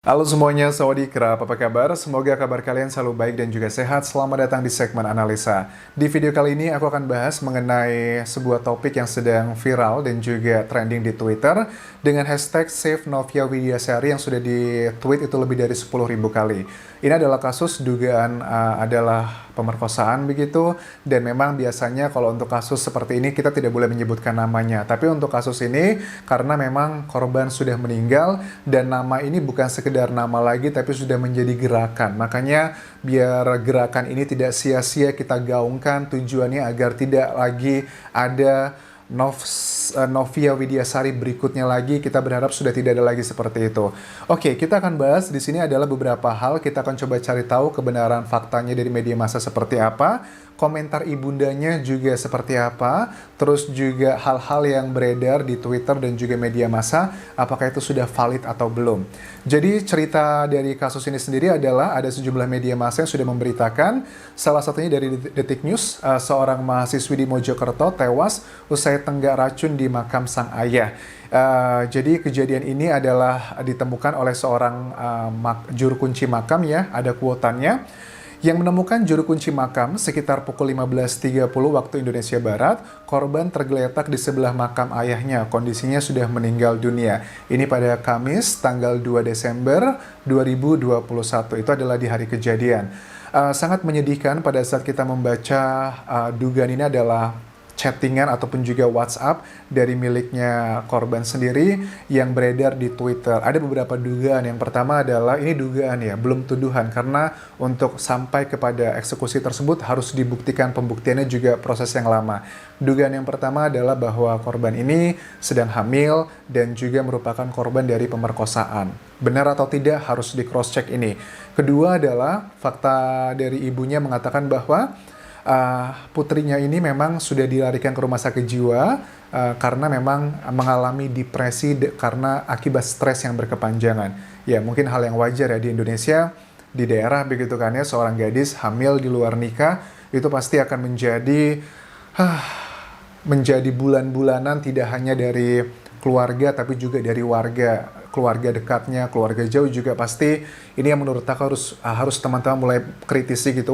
Halo semuanya, sawadee-krap, apa kabar? Semoga kabar kalian selalu baik dan juga sehat. Selamat datang di segmen analisa. Di video kali ini aku akan bahas mengenai sebuah topik yang sedang viral dan juga trending di Twitter dengan hashtag Save Novia Widyasari yang sudah di-tweet itu lebih dari 10.000 kali. Ini adalah kasus dugaan adalah pemerkosaan begitu, dan memang biasanya kalau untuk kasus seperti ini kita tidak boleh menyebutkan namanya. Tapi untuk kasus ini karena memang korban sudah meninggal dan nama ini bukan sekedar nama lagi tapi sudah menjadi gerakan. Makanya biar gerakan ini tidak sia-sia kita gaungkan, tujuannya agar tidak lagi ada Novia Widyasari berikutnya lagi. Kita berharap sudah tidak ada lagi seperti itu. Oke, kita akan bahas di sini adalah beberapa hal. Kita akan coba cari tahu kebenaran faktanya dari media massa seperti apa, komentar ibundanya juga seperti apa, terus juga hal-hal yang beredar di Twitter dan juga media massa, apakah itu sudah valid atau belum. Jadi cerita dari kasus ini sendiri adalah ada sejumlah media massa yang sudah memberitakan, salah satunya dari Detik News, seorang mahasiswi di Mojokerto tewas usai tenggak racun di makam sang ayah. Jadi kejadian ini adalah ditemukan oleh seorang juru kunci makam ya, ada kuotannya, yang menemukan juru kunci makam sekitar pukul 15.30 waktu Indonesia Barat. Korban tergeletak di sebelah makam ayahnya, kondisinya sudah meninggal dunia. Ini pada Kamis tanggal 2 Desember 2021, itu adalah di hari kejadian. Sangat menyedihkan pada saat kita membaca dugaan ini adalah chattingan ataupun juga WhatsApp dari miliknya korban sendiri yang beredar di Twitter. Ada beberapa dugaan. Yang pertama adalah ini dugaan ya, belum tuduhan, karena untuk sampai kepada eksekusi tersebut harus dibuktikan, pembuktiannya juga proses yang lama. Dugaan yang pertama adalah bahwa korban ini sedang hamil dan juga merupakan korban dari pemerkosaan. Benar atau tidak harus di cross check ini. Kedua adalah fakta dari ibunya mengatakan bahwa putrinya ini memang sudah dilarikan ke rumah sakit jiwa karena memang mengalami depresi karena akibat stres yang berkepanjangan. Ya, mungkin hal yang wajar ya di Indonesia, di daerah begitu kan ya, seorang gadis hamil di luar nikah itu pasti akan menjadi bulan-bulanan, tidak hanya dari keluarga tapi juga dari keluarga dekatnya, keluarga jauh juga pasti. Ini yang menurut aku harus teman-teman mulai kritisi gitu.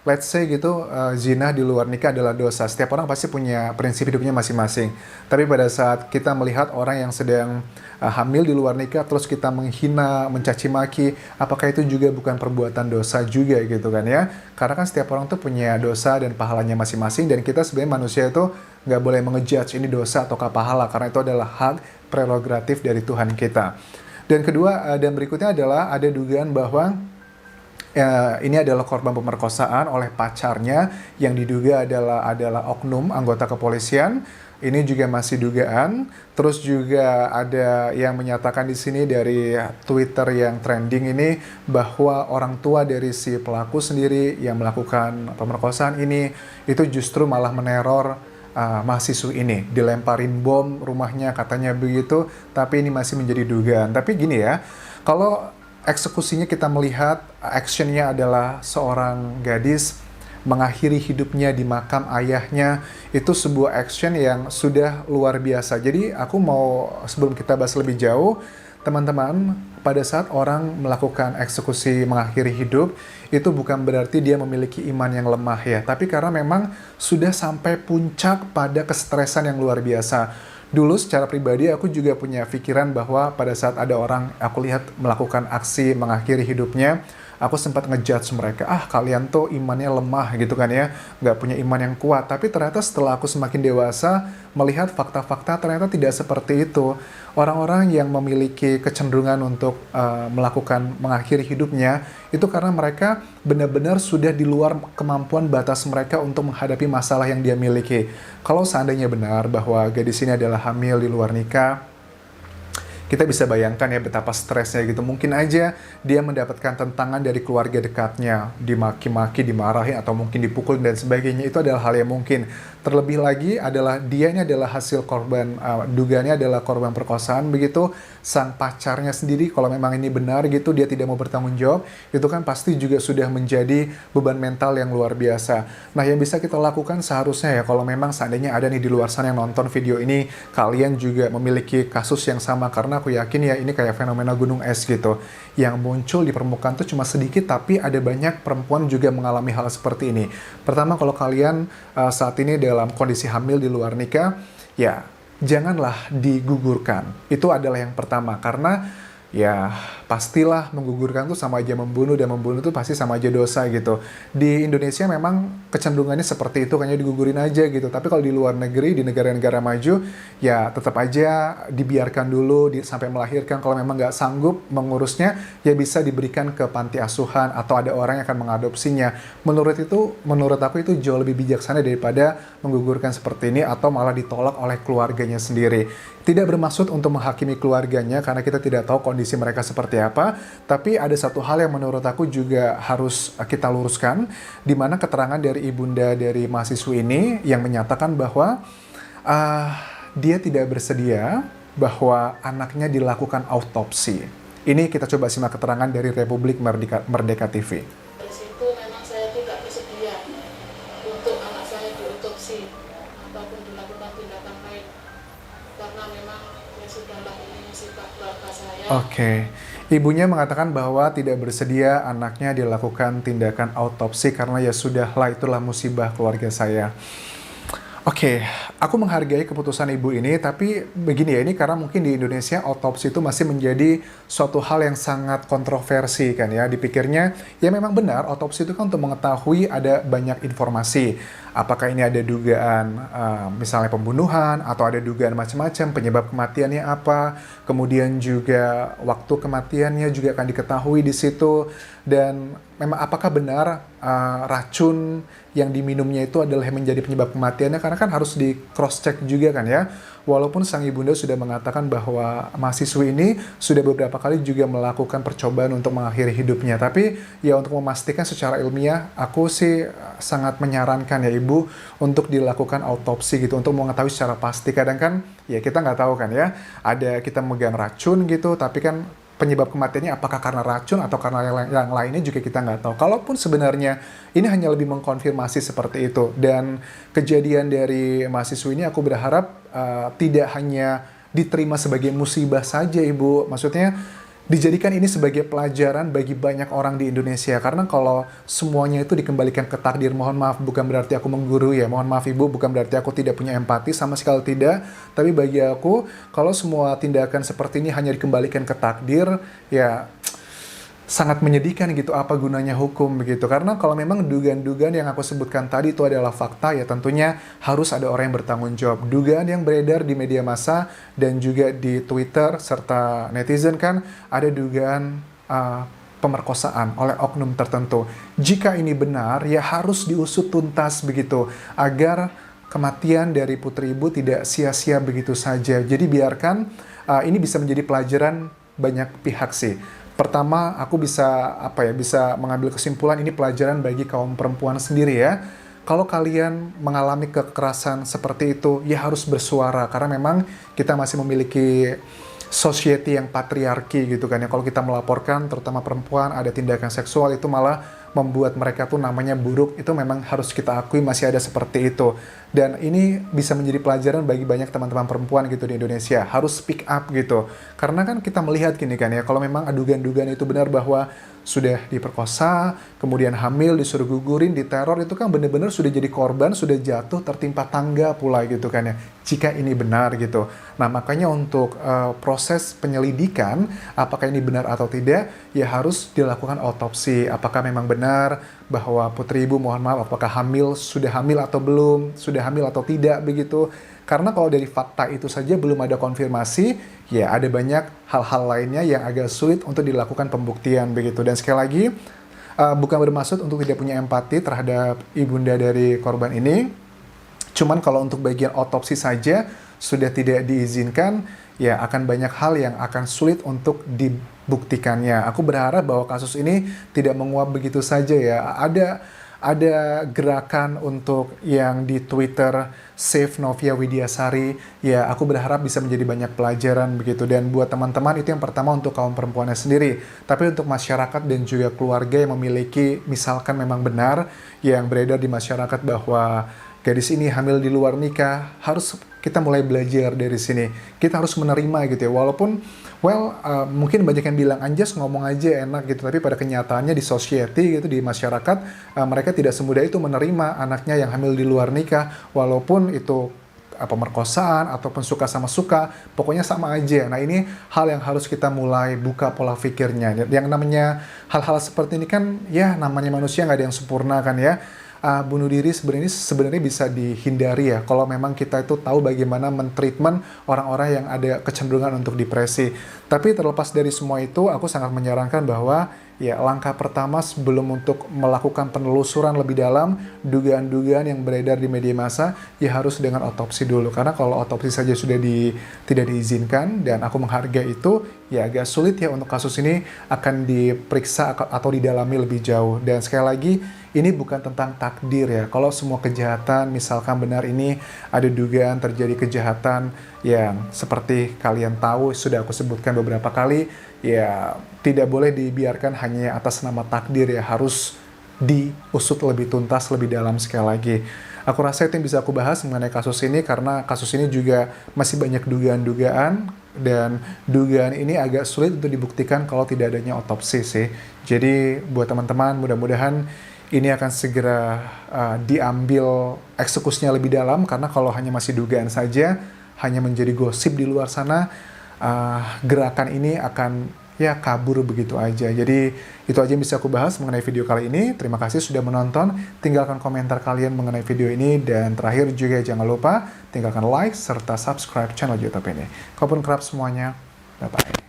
Let's say gitu, zina di luar nikah adalah dosa. Setiap orang pasti punya prinsip hidupnya masing-masing. Tapi pada saat kita melihat orang yang sedang hamil di luar nikah, terus kita menghina, mencaci maki, apakah itu juga bukan perbuatan dosa juga gitu kan ya? Karena kan setiap orang tuh punya dosa dan pahalanya masing-masing, dan kita sebenarnya manusia itu nggak boleh mengejudge ini dosa ataukah pahala, karena itu adalah hak prerogatif dari Tuhan kita. Dan kedua, dan berikutnya adalah ada dugaan bahwa ini adalah korban pemerkosaan oleh pacarnya yang diduga adalah oknum anggota kepolisian. Ini juga masih dugaan. Terus juga ada yang menyatakan di sini dari Twitter yang trending ini bahwa orang tua dari si pelaku sendiri yang melakukan pemerkosaan ini itu justru malah meneror mahasiswa ini, dilemparin bom rumahnya katanya begitu. Tapi ini masih menjadi dugaan. Tapi gini ya, kalau eksekusinya kita melihat actionnya adalah seorang gadis mengakhiri hidupnya di makam ayahnya, itu sebuah action yang sudah luar biasa. Jadi aku mau, sebelum kita bahas lebih jauh, teman-teman, pada saat orang melakukan eksekusi mengakhiri hidup, itu bukan berarti dia memiliki iman yang lemah ya, tapi karena memang sudah sampai puncak pada kestresan yang luar biasa. Dulu secara pribadi aku juga punya pikiran bahwa pada saat ada orang aku lihat melakukan aksi mengakhiri hidupnya, aku sempat ngejudge mereka, kalian tuh imannya lemah gitu kan ya, nggak punya iman yang kuat. Tapi ternyata setelah aku semakin dewasa, melihat fakta-fakta ternyata tidak seperti itu. Orang-orang yang memiliki kecenderungan untuk melakukan mengakhiri hidupnya, itu karena mereka benar-benar sudah di luar kemampuan batas mereka untuk menghadapi masalah yang dia miliki. Kalau seandainya benar bahwa gadis ini adalah hamil di luar nikah, kita bisa bayangkan ya betapa stresnya gitu. Mungkin aja dia mendapatkan tentangan dari keluarga dekatnya, dimaki-maki, dimarahi, atau mungkin dipukul dan sebagainya. Itu adalah hal yang mungkin. Terlebih lagi adalah dia ini adalah hasil korban, dugaannya adalah korban perkosaan begitu. Sang pacarnya sendiri kalau memang ini benar gitu, dia tidak mau bertanggung jawab, itu kan pasti juga sudah menjadi beban mental yang luar biasa. Nah, yang bisa kita lakukan seharusnya ya, kalau memang seandainya ada nih di luar sana yang nonton video ini, kalian juga memiliki kasus yang sama, karena aku yakin ya ini kayak fenomena gunung es gitu. Yang muncul di permukaan tuh cuma sedikit, tapi ada banyak perempuan juga mengalami hal seperti ini. Pertama, kalau kalian saat ini dalam kondisi hamil di luar nikah, ya janganlah digugurkan. Itu adalah yang pertama, karena ya pastilah menggugurkan tuh sama aja membunuh, dan membunuh tuh pasti sama aja dosa gitu. Di Indonesia memang kecenderungannya seperti itu, kayaknya digugurin aja gitu. Tapi kalau di luar negeri, di negara-negara maju, ya tetap aja dibiarkan dulu sampai melahirkan. Kalau memang nggak sanggup mengurusnya, ya bisa diberikan ke panti asuhan atau ada orang yang akan mengadopsinya. Menurut aku itu jauh lebih bijaksana daripada menggugurkan seperti ini atau malah ditolak oleh keluarganya sendiri. Tidak bermaksud untuk menghakimi keluarganya karena kita tidak tahu kondisi mereka seperti apa, tapi ada satu hal yang menurut aku juga harus kita luruskan, di mana keterangan dari ibunda dari mahasiswi ini yang menyatakan bahwa dia tidak bersedia bahwa anaknya dilakukan autopsi. Ini kita coba simak keterangan dari Republik Merdeka TV. Dari situ memang saya tidak bersedia untuk anak saya diotopsi ataupun dilakukan tindakan lain, karena memang ya sudahlah, ini musibah keluarga saya. Oke. Ibunya mengatakan bahwa tidak bersedia anaknya dilakukan tindakan autopsi karena ya sudahlah, itulah musibah keluarga saya. Oke, aku menghargai keputusan ibu ini, tapi begini ya, ini karena mungkin di Indonesia autopsi itu masih menjadi suatu hal yang sangat kontroversi kan ya. Dipikirnya, ya memang benar, autopsi itu kan untuk mengetahui ada banyak informasi. Apakah ini ada dugaan misalnya pembunuhan, atau ada dugaan macam-macam, penyebab kematiannya apa, kemudian juga waktu kematiannya juga akan diketahui di situ, dan memang apakah benar racun yang diminumnya itu adalah yang menjadi penyebab kematiannya, karena kan harus di cross check juga kan ya. Walaupun sang ibunda sudah mengatakan bahwa mahasiswi ini sudah beberapa kali juga melakukan percobaan untuk mengakhiri hidupnya, tapi ya untuk memastikan secara ilmiah, aku sih sangat menyarankan ya ibu untuk dilakukan autopsi gitu, untuk mengetahui secara pasti. Kadang kan ya kita nggak tahu kan ya, ada kita megang racun gitu, tapi kan penyebab kematiannya apakah karena racun atau karena yang lainnya juga kita nggak tahu. Kalaupun sebenarnya ini hanya lebih mengkonfirmasi seperti itu. Dan kejadian dari mahasiswa ini aku berharap tidak hanya diterima sebagai musibah saja ibu. Maksudnya dijadikan ini sebagai pelajaran bagi banyak orang di Indonesia. Karena kalau semuanya itu dikembalikan ke takdir, mohon maaf, bukan berarti aku menggurui ya. Mohon maaf ibu, bukan berarti aku tidak punya empati, sama sekali tidak. Tapi bagi aku, kalau semua tindakan seperti ini hanya dikembalikan ke takdir, ya sangat menyedihkan gitu, apa gunanya hukum begitu. Karena kalau memang dugaan-dugaan yang aku sebutkan tadi itu adalah fakta, ya tentunya harus ada orang yang bertanggung jawab. Dugaan yang beredar di media massa dan juga di Twitter serta netizen kan ada dugaan pemerkosaan oleh oknum tertentu. Jika ini benar, ya harus diusut tuntas begitu, agar kematian dari putri ibu tidak sia-sia begitu saja. Jadi biarkan ini bisa menjadi pelajaran banyak pihak sih. Pertama, aku bisa bisa mengambil kesimpulan ini pelajaran bagi kaum perempuan sendiri ya. Kalau kalian mengalami kekerasan seperti itu, ya harus bersuara, karena memang kita masih memiliki society yang patriarki gitu kan ya. Kalau kita melaporkan, terutama perempuan, ada tindakan seksual, itu malah membuat mereka tuh namanya buruk. Itu memang harus kita akui masih ada seperti itu. Dan ini bisa menjadi pelajaran bagi banyak teman-teman perempuan gitu di Indonesia. Harus speak up gitu. Karena kan kita melihat gini kan ya, kalau memang adugan-dugaan itu benar bahwa sudah diperkosa, kemudian hamil, disuruh gugurin, diteror, itu kan benar-benar sudah jadi korban, sudah jatuh, tertimpa tangga pula gitu kan ya. Jika ini benar gitu. Nah makanya untuk proses penyelidikan, apakah ini benar atau tidak, ya harus dilakukan autopsi. Apakah memang benar bahwa putri ibu, mohon maaf, apakah sudah hamil atau belum, sudah hamil atau tidak begitu. Karena kalau dari fakta itu saja belum ada konfirmasi, ya ada banyak hal-hal lainnya yang agak sulit untuk dilakukan pembuktian begitu. Dan sekali lagi, bukan bermaksud untuk tidak punya empati terhadap ibunda dari korban ini. Cuman kalau untuk bagian otopsi saja sudah tidak diizinkan, ya akan banyak hal yang akan sulit untuk dibuktikannya. Aku berharap bahwa kasus ini tidak menguap begitu saja ya. Ada gerakan untuk yang di Twitter Save Novia Widiasari, ya aku berharap bisa menjadi banyak pelajaran begitu. Dan buat teman-teman, itu yang pertama untuk kaum perempuannya sendiri, tapi untuk masyarakat dan juga keluarga yang memiliki, misalkan memang benar yang beredar di masyarakat bahwa gadis ini hamil di luar nikah, harus kita mulai belajar dari sini. Kita harus menerima gitu ya, walaupun Well, mungkin banyak yang bilang Anjas ngomong aja enak gitu, tapi pada kenyataannya di society gitu, di masyarakat, mereka tidak semudah itu menerima anaknya yang hamil di luar nikah, walaupun itu pemerkosaan ataupun suka sama suka, pokoknya sama aja. Nah, ini hal yang harus kita mulai buka pola pikirnya. Yang namanya hal-hal seperti ini kan, ya namanya manusia nggak ada yang sempurna kan ya. Bunuh diri sebenarnya bisa dihindari ya kalau memang kita itu tahu bagaimana mentreatment orang-orang yang ada kecenderungan untuk depresi. Tapi terlepas dari semua itu, aku sangat menyarankan bahwa ya langkah pertama sebelum untuk melakukan penelusuran lebih dalam dugaan-dugaan yang beredar di media massa, ya harus dengan otopsi dulu. Karena kalau otopsi saja sudah tidak diizinkan, dan aku menghargai itu, ya agak sulit ya untuk kasus ini akan diperiksa atau didalami lebih jauh. Dan sekali lagi, ini bukan tentang takdir ya. Kalau semua kejahatan, misalkan benar ini ada dugaan terjadi kejahatan yang seperti kalian tahu, sudah aku sebutkan beberapa kali, ya tidak boleh dibiarkan hanya atas nama takdir ya, harus diusut lebih tuntas, lebih dalam sekali lagi. Aku rasa itu yang bisa aku bahas mengenai kasus ini, karena kasus ini juga masih banyak dugaan-dugaan, dan dugaan ini agak sulit untuk dibuktikan kalau tidak adanya otopsi sih. Jadi buat teman-teman, mudah-mudahan ini akan segera diambil eksekusinya lebih dalam, karena kalau hanya masih dugaan saja, hanya menjadi gosip di luar sana, gerakan ini akan ya kabur begitu aja. Jadi itu aja yang bisa aku bahas mengenai video kali ini. Terima kasih sudah menonton. Tinggalkan komentar kalian mengenai video ini, dan terakhir juga jangan lupa tinggalkan like serta subscribe channel YouTube ini. Kapan kerap semuanya. Bye bye.